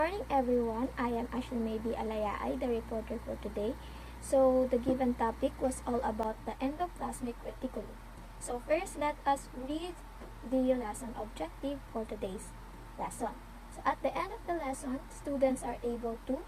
Morning everyone, I am actually maybe Alaya-ay, the reporter for today. So the given topic was all about the endoplasmic reticulum. So first let us read the lesson objective for today's lesson. So at the end of the lesson, students are able to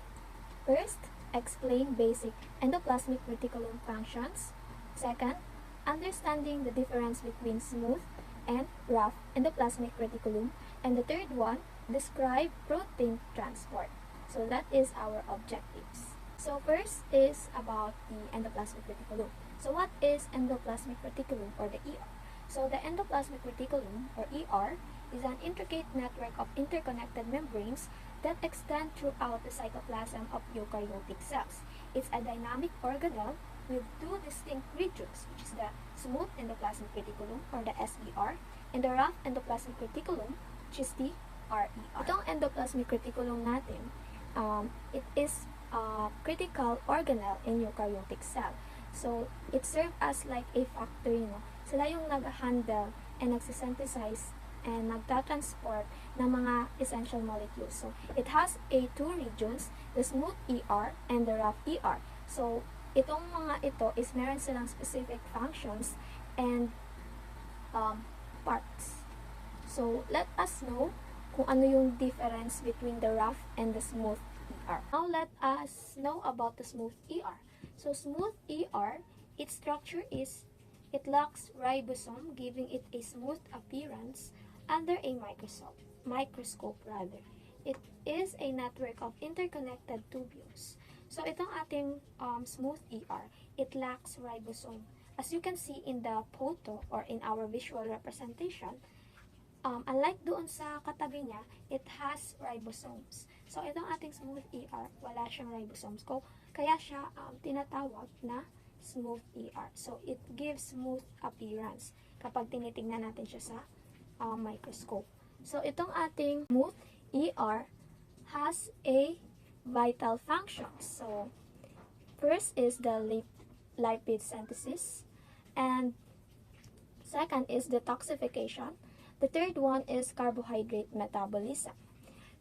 first explain basic endoplasmic reticulum functions. Second, understanding the difference between smooth and rough endoplasmic reticulum. And the third one, describe protein transport. So that is our objectives. So first is about the endoplasmic reticulum. So what is endoplasmic reticulum or the ER? So the endoplasmic reticulum or ER is an intricate network of interconnected membranes that extend throughout the cytoplasm of eukaryotic cells. It's a dynamic organelle with two distinct regions, which is the smooth endoplasmic reticulum or the SER and the rough endoplasmic reticulum, which is the RER. Itong endoplasmic reticulum natin, it is a critical organelle in eukaryotic cell. So, it serves as like a factory, no? Sila yung nag-handle and nagsisynthesize and nagtatransport ng mga essential molecules. So, it has two regions, the smooth ER and the rough ER. So, itong mga ito is meron silang specific functions and parts. So, let us know kung ano yung difference between the rough and the smooth ER. Now, let us know about the smooth ER. So, smooth ER, its structure is, it lacks ribosome, giving it a smooth appearance under a microscope rather. It is a network of interconnected tubules. So, itong ating smooth ER, it lacks ribosome. As you can see in the photo or in our visual representation, unlike doon sa katabi niya, it has ribosomes. So, itong ating smooth ER, wala siyang ribosomes. Kaya siya tinatawag na smooth ER. So, it gives smooth appearance kapag tinitingnan natin siya sa microscope. So, itong ating smooth ER has a vital functions. So, first is the lipid synthesis, and second is detoxification. The third one is carbohydrate metabolism.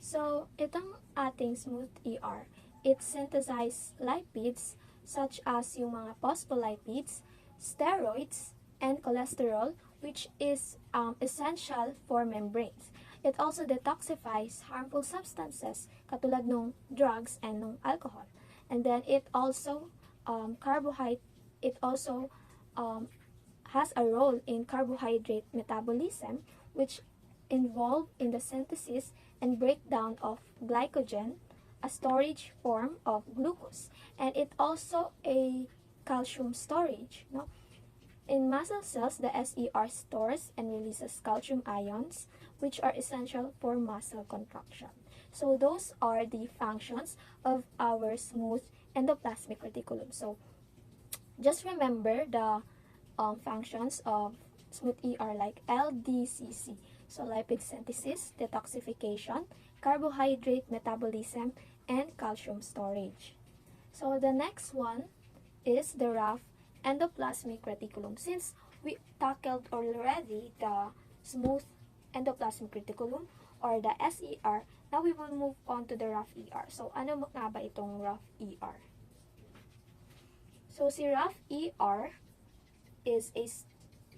So, itong ating smooth ER, it synthesizes lipids such as yung mga phospholipids, steroids, and cholesterol, which is essential for membranes. It also detoxifies harmful substances katulad ng drugs and ng alcohol. And then it also has a role in carbohydrate metabolism, which involve in the synthesis and breakdown of glycogen, a storage form of glucose, and it also a calcium storage. No? In muscle cells, the SER stores and releases calcium ions, which are essential for muscle contraction. So those are the functions of our smooth endoplasmic reticulum. So just remember the functions of smooth ER like LDCC. So lipid synthesis, detoxification, carbohydrate metabolism, and calcium storage. So the next one is the rough endoplasmic reticulum. Since we tackled already the smooth endoplasmic reticulum or the SER, now we will move on to the rough ER. So ano nga ba itong rough ER? So si rough ER is a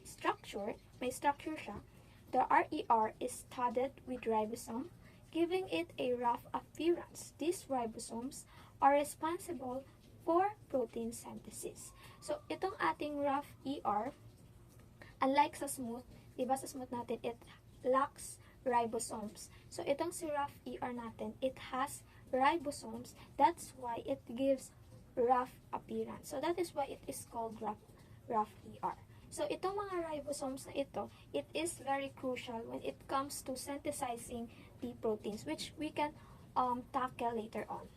structure, may structure siya. The RER is studded with ribosome, giving it a rough appearance. These ribosomes are responsible for protein synthesis. So, itong ating rough ER, unlike sa smooth, diba sa smooth natin, it lacks ribosomes. So, itong si rough ER natin, it has ribosomes. That's why it gives rough appearance. So, that is why it is called rough ER. So, itong mga ribosomes na ito, it is very crucial when it comes to synthesizing the proteins, which we can tackle later on.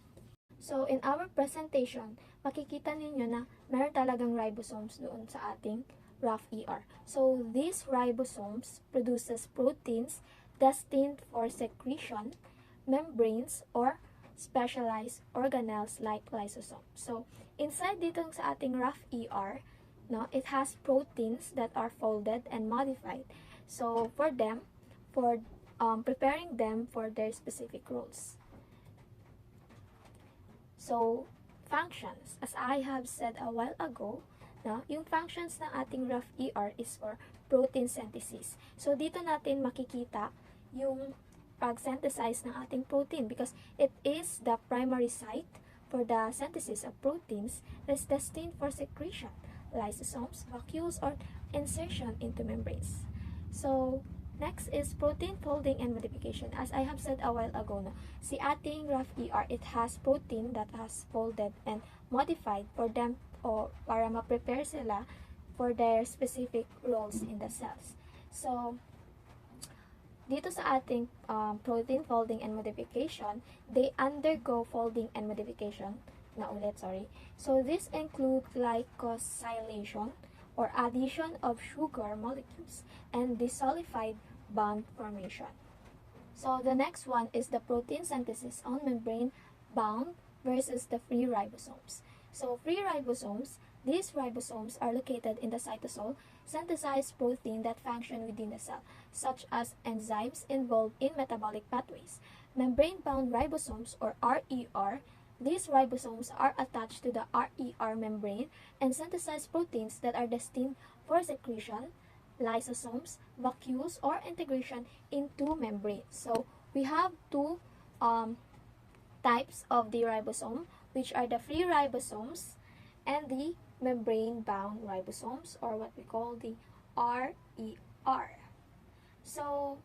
So, in our presentation, makikita ninyo na meron talagang ribosomes doon sa ating rough ER. So, these ribosomes produces proteins destined for secretion, membranes, or specialized organelles like lysosomes. So, inside dito sa ating rough ER, no, it has proteins that are folded and modified. So, for preparing them for their specific roles. So, functions. As I have said a while ago, no, yung functions ng ating rough ER is for protein synthesis. So, dito natin makikita yung pag-synthesize ng ating protein because it is the primary site for the synthesis of proteins that is destined for secretion, lysosomes, vacuoles, or insertion into membranes. So, next is protein folding and modification. As I have said a while ago, no, si ating rough ER, it has protein that has folded and modified for them o para ma-prepare sila for their specific roles in the cells. So, dito sa ating protein folding and modification, they undergo folding and modification. So, this include glycosylation or addition of sugar molecules and disolidified bond formation. So, the next one is the protein synthesis on membrane bound versus the free ribosomes. So, free ribosomes, these ribosomes are located in the cytosol, synthesize protein that function within the cell, such as enzymes involved in metabolic pathways. Membrane-bound ribosomes, or RER, these ribosomes are attached to the RER membrane and synthesize proteins that are destined for secretion, lysosomes, vacuoles, or integration into membrane. So, we have two types of the ribosome, which are the free ribosomes and the membrane-bound ribosomes, or what we call the RER. So,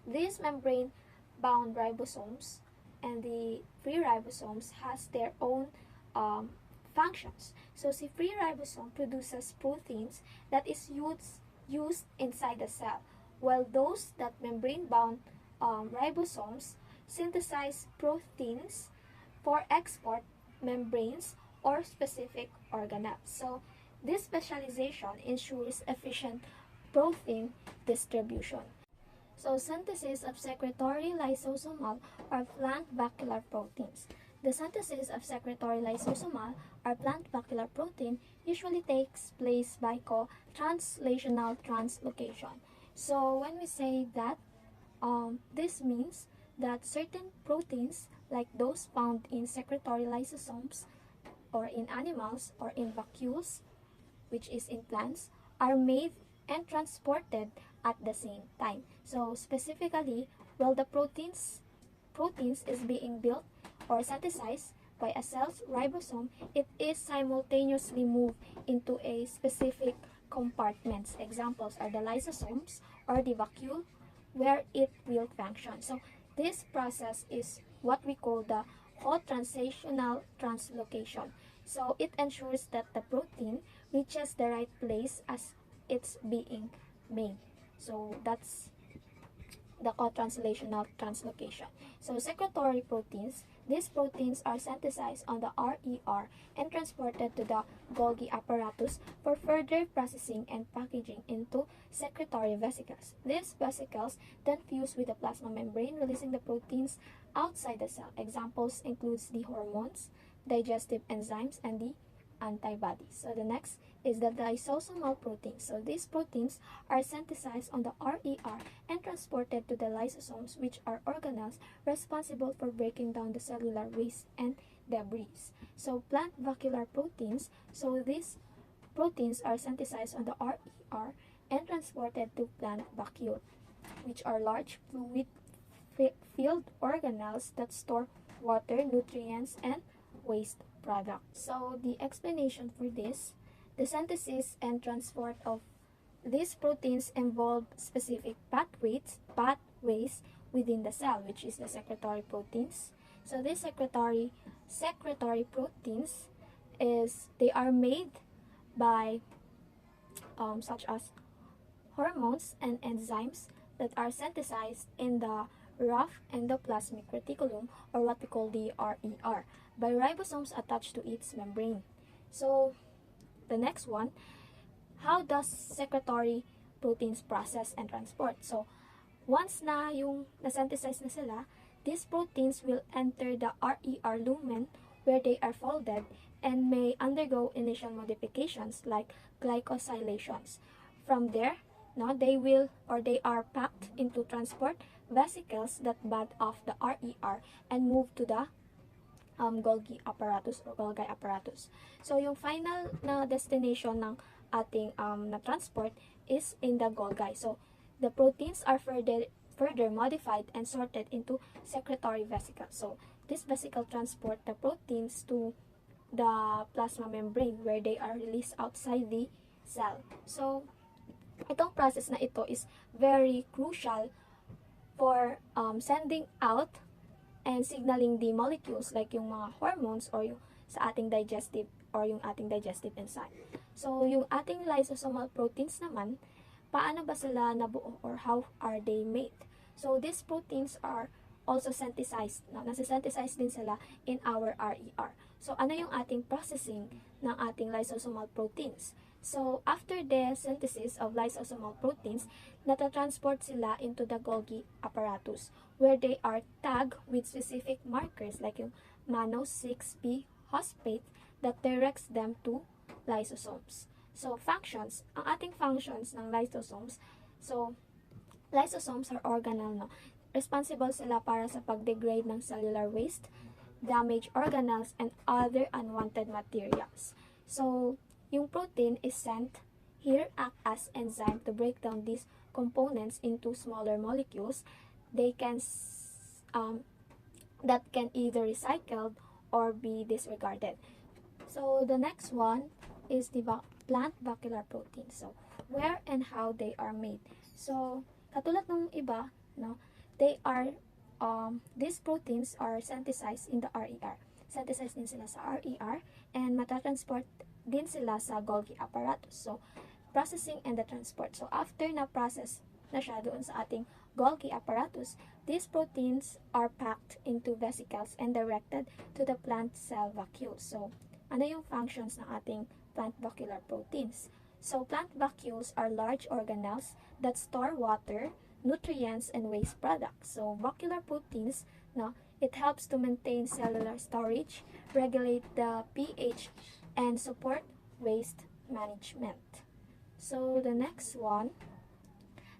these membrane-bound ribosomes and the free ribosomes has their own functions. So, si free ribosome produces proteins that is used inside the cell, while those that membrane-bound ribosomes synthesize proteins for export membranes or specific organelles. So, this specialization ensures efficient protein distribution. So, synthesis of secretory lysosomal or plant vascular proteins. The synthesis of secretory lysosomal or plant vascular protein usually takes place by co-translational translocation. So, when we say that, this means that certain proteins, like those found in secretory lysosomes or in animals or in vacuoles, which is in plants, are made and transported at the same time. So specifically, while the proteins is being built or synthesized by a cell's ribosome, it is simultaneously moved into a specific compartments. Examples are the lysosomes or the vacuole where it will function. So this process is what we call the co-translational translocation. So it ensures that the protein reaches the right place as it's being made. So that's the co-translational translocation. So secretory proteins, these proteins are synthesized on the RER and transported to the Golgi apparatus for further processing and packaging into secretory vesicles. These vesicles then fuse with the plasma membrane, releasing the proteins outside the cell. Examples includes the hormones, digestive enzymes, and the antibodies. So the next is the lysosomal proteins. So these proteins are synthesized on the RER and transported to the lysosomes, which are organelles responsible for breaking down the cellular waste and debris. So plant vascular proteins. So these proteins are synthesized on the RER and transported to plant vacuole, which are large fluid-filled organelles that store water, nutrients, and waste products. So the explanation for this, the synthesis and transport of these proteins involve specific pathways within the cell, which is the secretory proteins. So these secretory proteins they are made by such as hormones and enzymes that are synthesized in the rough endoplasmic reticulum, or what we call the RER, by ribosomes attached to its membrane. So the next one, how does secretory proteins process and transport? So once na yung nasynthesize na sila, these proteins will enter the RER lumen where they are folded and may undergo initial modifications like glycosylations. From there, they are packed into transport vesicles that bud off the RER and move to the Golgi apparatus or Golgi apparatus. So, yung final na destination ng ating na transport is in the Golgi. So, the proteins are further modified and sorted into secretory vesicles. So, this vesicle transport the proteins to the plasma membrane where they are released outside the cell. So, itong process na ito is very crucial for sending out and signaling the molecules like yung mga hormones or yung sa ating digestive or yung ating digestive enzyme. So, yung ating lysosomal proteins naman, paano ba sila nabuo or how are they made? So, these proteins are also synthesized. No? Nasa-synthesize din sila in our RER. So, ano yung ating processing ng ating lysosomal proteins? So, after the synthesis of lysosomal proteins, natatransport sila into the Golgi apparatus where they are tagged with specific markers like yung mannose-6B phosphate that directs them to lysosomes. So, functions. Ang ating functions ng lysosomes. So, lysosomes are organelle, no? Responsible sila para sa pag-degrade ng cellular waste, damaged organelles, and other unwanted materials. So, yung protein is sent here act as enzyme to break down these components into smaller molecules. They can that can either recycled or be disregarded. So the next one is the plant vascular protein. So where and how they are made. So katulad ng iba, no, they are these proteins are synthesized in the RER. Synthesized din sila sa RER and matatransport din sila sa Golgi apparatus. So, processing and the transport. So, after na-process na siya doon sa ating Golgi apparatus, these proteins are packed into vesicles and directed to the plant cell vacuoles. So, ano yung functions ng ating plant vascular proteins? So, plant vacuoles are large organelles that store water, nutrients, and waste products. So, vascular proteins, no, it helps to maintain cellular storage, regulate the pH, and support waste management. So the next one,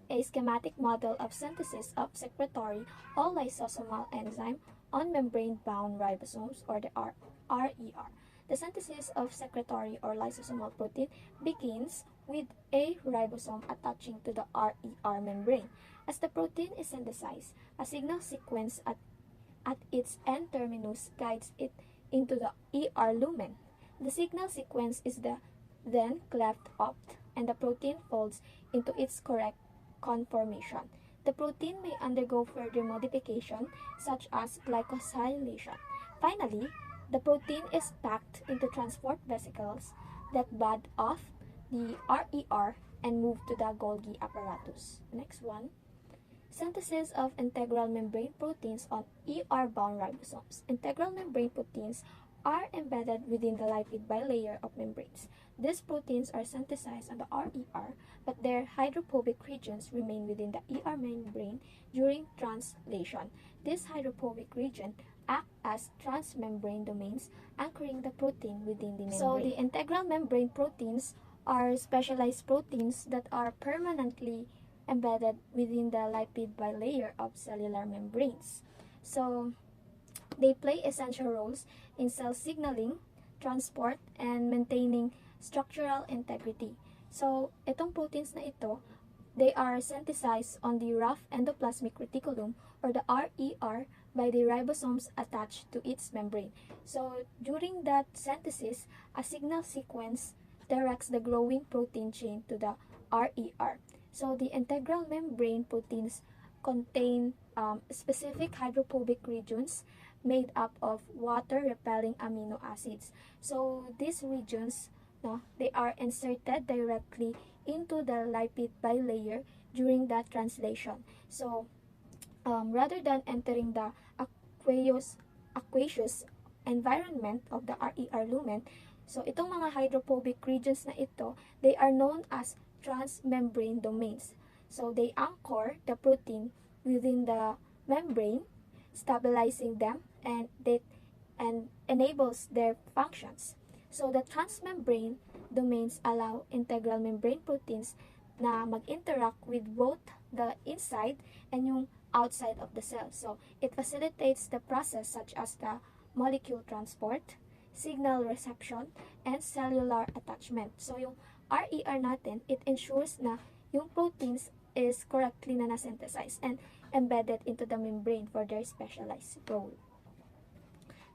a schematic model of synthesis of secretory or lysosomal enzyme on membrane-bound ribosomes or the RER. The synthesis of secretory or lysosomal protein begins with a ribosome attaching to the RER membrane. As the protein is synthesized, a signal sequence at its N-terminus guides it into the ER lumen. The signal sequence is then cleft opt and the protein folds into its correct conformation. The protein may undergo further modification such as glycosylation. Finally, the protein is packed into transport vesicles that bud off the RER and move to the Golgi apparatus. Next one. Synthesis of integral membrane proteins on ER-bound ribosomes. Integral membrane proteins are embedded within the lipid bilayer of membranes. These proteins are synthesized on the RER, but their hydrophobic regions remain within the ER membrane during translation. This hydrophobic region act as transmembrane domains, anchoring the protein within the membrane. So the integral membrane proteins are specialized proteins that are permanently embedded within the lipid bilayer of cellular membranes. So they play essential roles in cell signaling, transport, and maintaining structural integrity. So, itong proteins na ito, they are synthesized on the rough endoplasmic reticulum or the RER by the ribosomes attached to its membrane. So, during that synthesis, a signal sequence directs the growing protein chain to the RER. So, the integral membrane proteins contain specific hydrophobic regions made up of water-repelling amino acids. So these regions, no, they are inserted directly into the lipid bilayer during that translation. So rather than entering the aqueous environment of the RER lumen, so itong mga hydrophobic regions na ito, they are known as transmembrane domains. So they anchor the protein within the membrane, stabilizing them and enables their functions. So the transmembrane domains allow integral membrane proteins na mag-interact with both the inside and yung outside of the cell. So it facilitates the process such as the molecule transport, signal reception, and cellular attachment. So yung RER natin, it ensures na yung proteins is correctly na-synthesized and embedded into the membrane for their specialized role.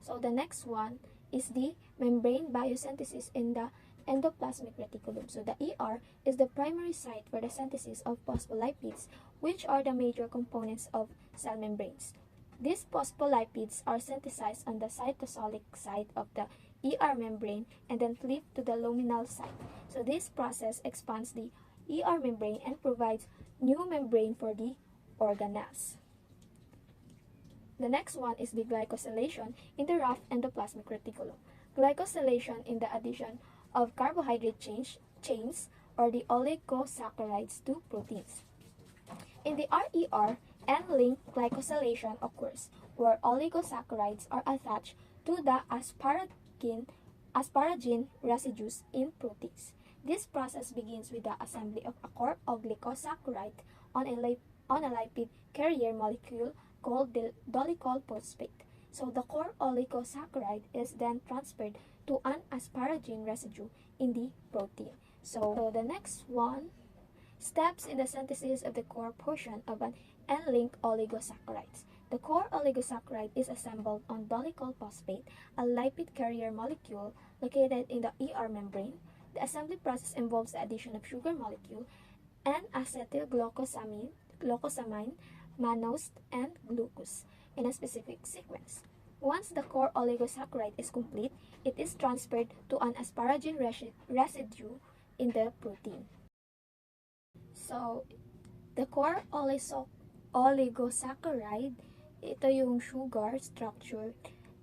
So the next one is the membrane biosynthesis in the endoplasmic reticulum. So the ER is the primary site for the synthesis of phospholipids, which are the major components of cell membranes. These phospholipids are synthesized on the cytosolic side of the ER membrane and then flipped to the luminal side. So this process expands the ER membrane and provides new membrane for the organelles. The next one is the glycosylation in the rough endoplasmic reticulum. Glycosylation in the addition of carbohydrate chains or the oligosaccharides to proteins. In the RER, N-linked glycosylation occurs where oligosaccharides are attached to the asparagine residues in proteins. This process begins with the assembly of a core oligosaccharide on a lipid carrier molecule called the dolicol phosphate. So the core oligosaccharide is then transferred to an asparagine residue in the protein. So the next one, steps in the synthesis of the core portion of an N-linked oligosaccharides. The core oligosaccharide is assembled on dolicol phosphate, a lipid carrier molecule located in the ER membrane. The assembly process involves the addition of sugar molecule and acetylglucosamine, mannose, and glucose in a specific sequence. Once the core oligosaccharide is complete, it is transferred to an asparagine residue in the protein. So, the core oligosaccharide, ito yung sugar structure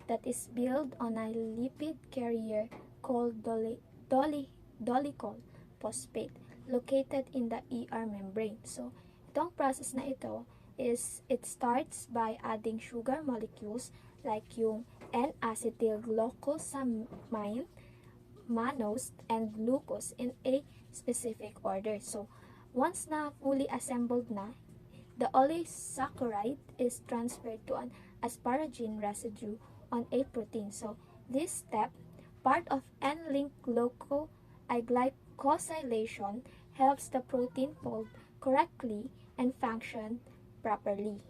that is built on a lipid carrier called dolicol phosphate located in the ER membrane. So, itong process na ito is it starts by adding sugar molecules like yung N-acetylglucosamine, mannose, and glucose in a specific order. So, once na fully assembled na, the oligosaccharide is transferred to an asparagine residue on a protein. So, this step, part of N-linked glycosylation, helps the protein fold correctly and function properly.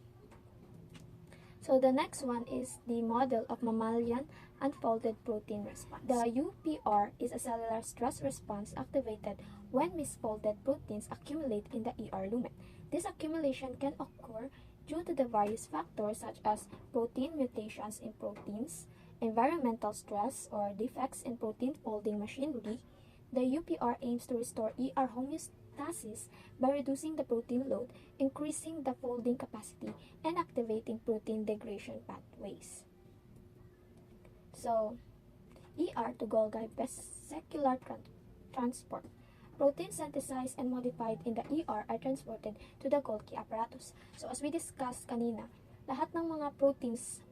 So the next one is the model of mammalian unfolded protein response. The UPR is a cellular stress response activated when misfolded proteins accumulate in the ER lumen. This accumulation can occur due to the various factors such as protein mutations in proteins, environmental stress, or defects in protein folding machinery. The UPR aims to restore ER homeostasis by reducing the protein load, increasing the folding capacity, and activating protein degradation pathways. So, ER to Golgi vesicular transport. Proteins synthesized and modified in the ER are transported to the Golgi apparatus. So, as we discussed kanina, lahat ng mga proteins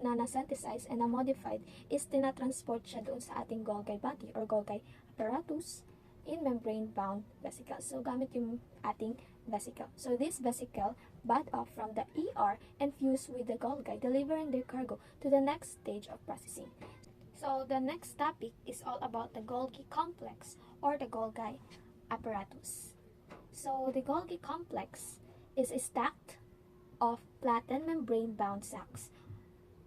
na na-synthesize and na-modified is tinatransport siya doon sa ating Golgi body or Golgi apparatus in membrane-bound vesicles. So, gamit yung ating vesicle. So, this vesicle bud off from the ER and fuse with the Golgi, delivering their cargo to the next stage of processing. So, the next topic is all about the Golgi complex or the Golgi apparatus. So, the Golgi complex is a stack of flattened membrane-bound sacs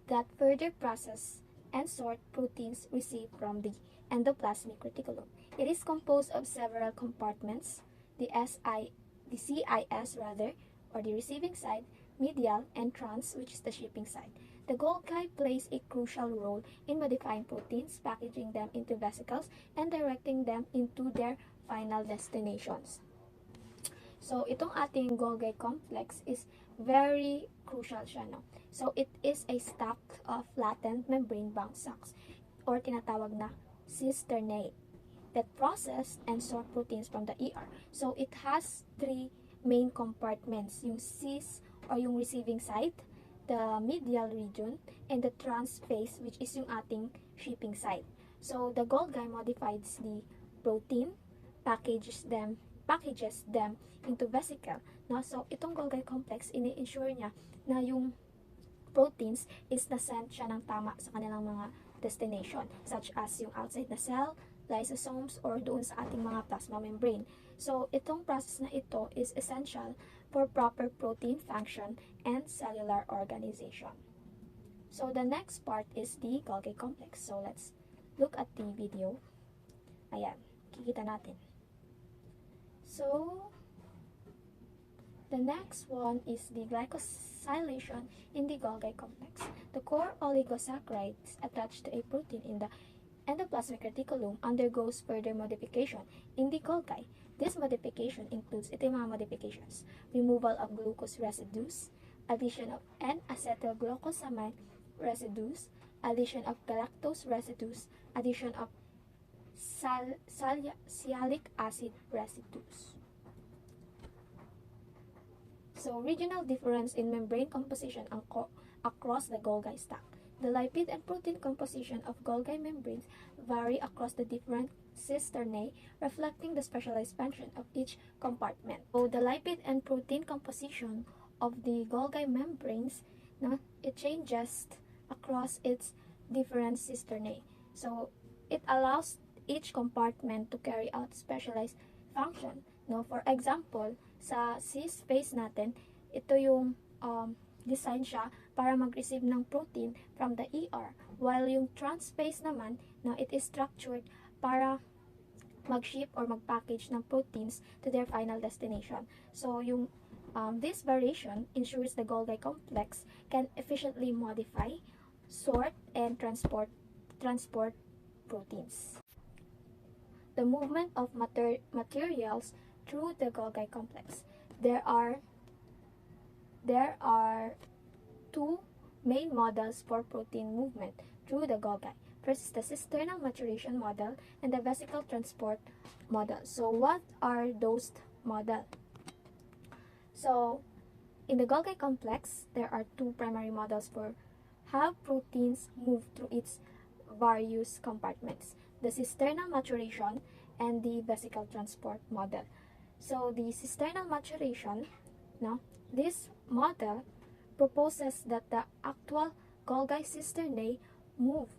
that further process and sort proteins received from the endoplasmic reticulum. It is composed of several compartments, the CIS rather, or the receiving side, medial, and trans, which is the shipping side. The Golgi plays a crucial role in modifying proteins, packaging them into vesicles, and directing them into their final destinations. So, itong ating Golgi complex is very crucial siya, no? So, it is a stack of flattened membrane-bound sacs, or tinatawag na cisternae, that process and sort proteins from the ER. So, it has three main compartments, yung cis or yung receiving site, the medial region, and the trans phase, which is yung ating shipping site. So, the Golgi modifies the protein, packages them into vesicle. No? So, itong Golgi complex, ini-ensure niya na yung proteins is na-send siya ng tama sa kanilang mga destination, such as yung outside the cell, lysosomes, or doon sa ating mga plasma membrane. So, itong process na ito is essential for proper protein function and cellular organization. So, the next part is the Golgi complex. So, let's look at the video. Ayan, kikita natin. So, the next one is the glycosylation in the Golgi complex. The core oligosaccharides attached to a protein in the endoplasmic reticulum undergoes further modification in the Golgi. This modification includes ito yung mga modifications: removal of glucose residues, addition of N-acetylglucosamine residues, addition of galactose residues, addition of sialic acid residues. So, regional difference in membrane composition across the Golgi stack. The lipid and protein composition of Golgi membranes vary across the different cisternae, reflecting the specialized function of each compartment. So, the lipid and protein composition of the Golgi membranes, it changes across its different cisternae. So, it allows each compartment to carry out specialized function. For example, sa C-space natin, ito yung design siya para mag-receive ng protein from the ER. While yung trans space naman, it is structured para mag-ship or mag-package ng proteins to their final destination. So, yung this variation ensures the Golgi complex can efficiently modify, sort, and transport proteins. The movement of materials through the Golgi complex. There are two main models for protein movement through the Golgi. First is the cisternal maturation model and the vesicle transport model. So, what are those models? So, in the Golgi complex, there are two primary models for how proteins move through its various compartments: the cisternal maturation and the vesicle transport model. So, the cisternal maturation, this model proposes that the actual Golgi cisternae move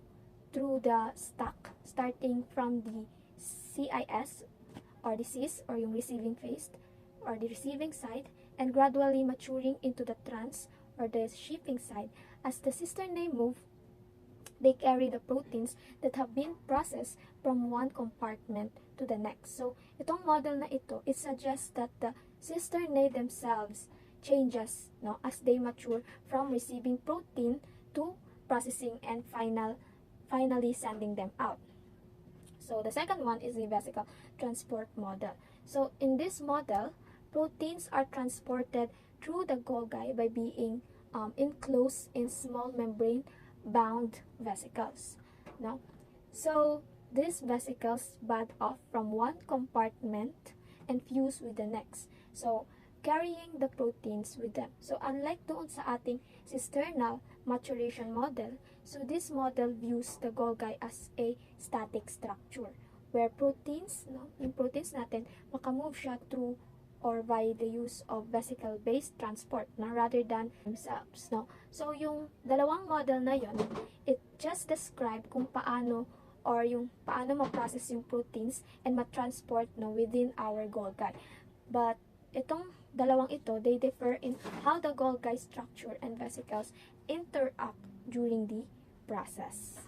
through the stack starting from the CIS or the cis or yung receiving phase or the receiving side, and gradually maturing into the trans or the shipping side. As the cisternae move, they carry the proteins that have been processed from one compartment to the next. So, itong model na ito, it suggests that the cisternae themselves changes as they mature from receiving protein to processing and finally sending them out. So, the second one is the vesicle transport model. So, in this model, proteins are transported through the Golgi by being enclosed in small membrane-bound vesicles. So, these vesicles bud off from one compartment and fuse with the next. So, carrying the proteins with them. So, unlike doon sa ating cisternal maturation model, so this model views the Golgi as a static structure where proteins, yung proteins natin, makamove siya through or by the use of vesicle-based transport rather than themselves. So, yung dalawang model na yon, it just describe kung paano or yung paano ma-process yung proteins and ma-transport within our Golgi. But itong dalawang ito, they differ in how the Golgi structure and vesicles interact during the process.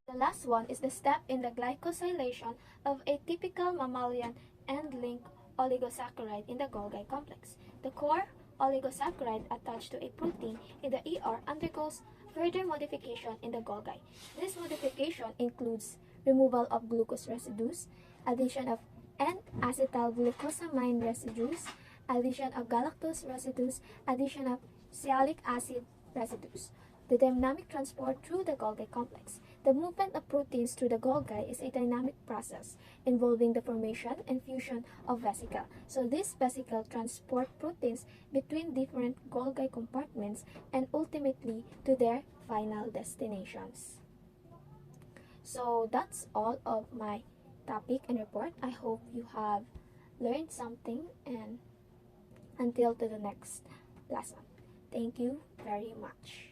The last one is the step in the glycosylation of a typical mammalian end-linked oligosaccharide in the Golgi complex. The core oligosaccharide attached to a protein in the ER undergoes further modification in the Golgi. This modification includes removal of glucose residues, addition of N-acetylglucosamine residues, addition of galactose residues, addition of sialic acid residues. The dynamic transport through the Golgi complex. The movement of proteins through the Golgi is a dynamic process involving the formation and fusion of vesicle. So this vesicle transport proteins between different Golgi compartments and ultimately to their final destinations. So that's all of my topic and report. I hope you have learned something, and until to the next lesson. Thank you very much.